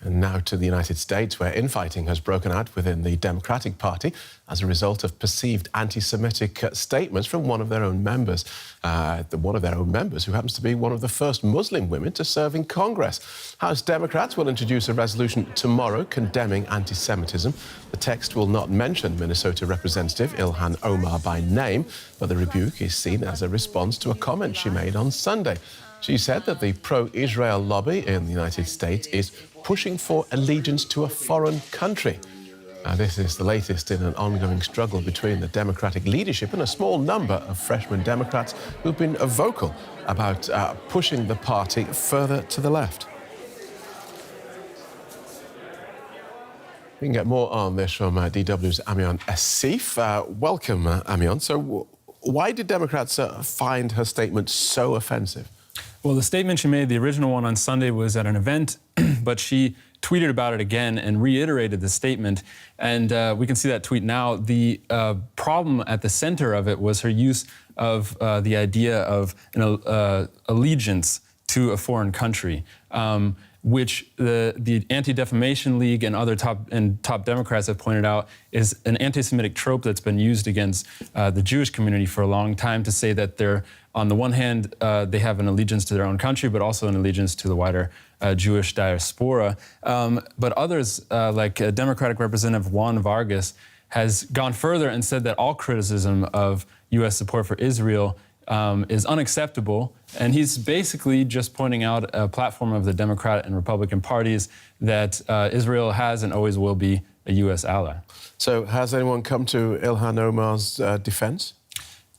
And now to the United States, where infighting has broken out within the Democratic Party as a result of perceived anti-Semitic statements from one of their own members. One of their own members who happens to be one of the first Muslim women to serve in Congress. House Democrats will introduce a resolution tomorrow condemning anti-Semitism. The text will not mention Minnesota Representative Ilhan Omar by name, but the rebuke is seen as a response to a comment she made on Sunday. She said that the pro-Israel lobby in the United States is pushing for allegiance to a foreign country. This is the latest in an ongoing struggle between the Democratic leadership and a small number of freshman Democrats who've been vocal about pushing the party further to the left. We can get more on this from DW's Amion Asif. Welcome, Amion. So why did Democrats find her statement so offensive? Well, the statement she made, the original one on Sunday, was at an event, but she tweeted about it again and reiterated the statement. And we can see that tweet now. The problem at the center of it was her use of the idea of an allegiance to a foreign country, which the Anti-Defamation League and other top Democrats have pointed out is an anti-Semitic trope that's been used against the Jewish community for a long time to say that they're, on the one hand, they have an allegiance to their own country, but also an allegiance to the wider Jewish diaspora. But others, like Democratic Representative Juan Vargas, has gone further and said that all criticism of U.S. support for Israel is unacceptable, and he's basically just pointing out a platform of the Democrat and Republican parties that Israel has and always will be a U.S. ally. So has anyone come to Ilhan Omar's defense?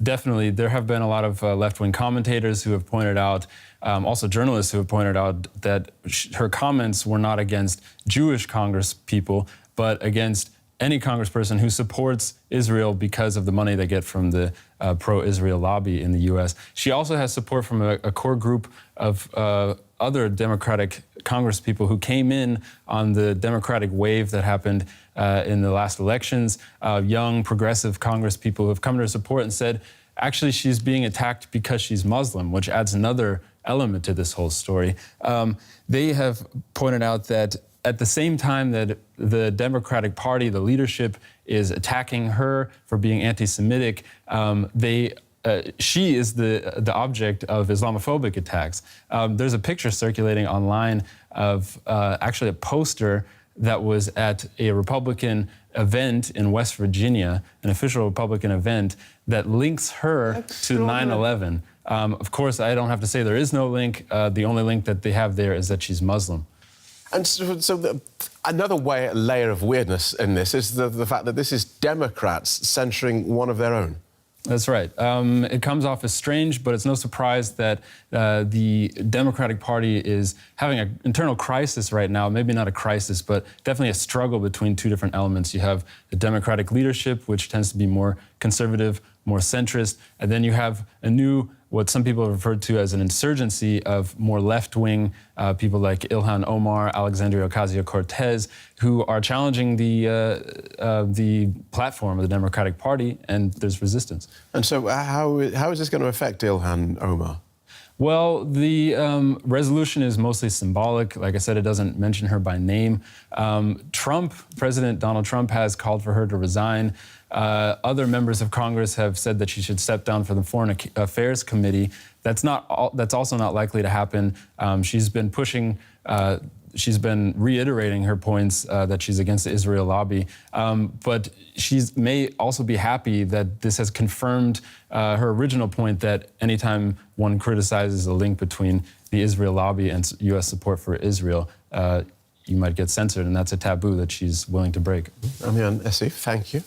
Definitely. There have been a lot of left-wing commentators who have pointed out, also journalists who have pointed out that her comments were not against Jewish Congress people, but against any congressperson who supports Israel because of the money they get from the pro-Israel lobby in the U.S. She also has support from a core group of other Democratic congresspeople who came in on the Democratic wave that happened in the last elections. Young, progressive congresspeople who have come to her support and said, actually, she's being attacked because she's Muslim, which adds another element to this whole story. They have pointed out that at the same time that the Democratic Party, the leadership, is attacking her for being anti-Semitic, she is the object of Islamophobic attacks. There's a picture circulating online of actually a poster that was at a Republican event in West Virginia, an official Republican event, that links her to 9/11. Of course, I don't have to say there is no link. The only link that they have there is that she's Muslim. And so another layer of weirdness in this is the fact that this is Democrats censuring one of their own. That's right. It comes off as strange, but it's no surprise that the Democratic Party is having an internal crisis right now. Maybe not a crisis, but definitely a struggle between two different elements. You have the Democratic leadership, which tends to be more conservative, more centrist, and then you have a new, what some people have referred to as an insurgency of more left-wing people like Ilhan Omar, Alexandria Ocasio-Cortez, who are challenging the platform of the Democratic Party, and there's resistance. And so how is this going to affect Ilhan Omar? Well, the resolution is mostly symbolic. Like I said, it doesn't mention her by name. President Donald Trump has called for her to resign. Other members of Congress have said that she should step down from the Foreign Affairs Committee. That's also not likely to happen. She's been pushing. She's been reiterating her points that she's against the Israel lobby, but she may also be happy that this has confirmed her original point that anytime one criticizes a link between the Israel lobby and U.S. support for Israel, you might get censored, and that's a taboo that she's willing to break. Amion Asif, thank you.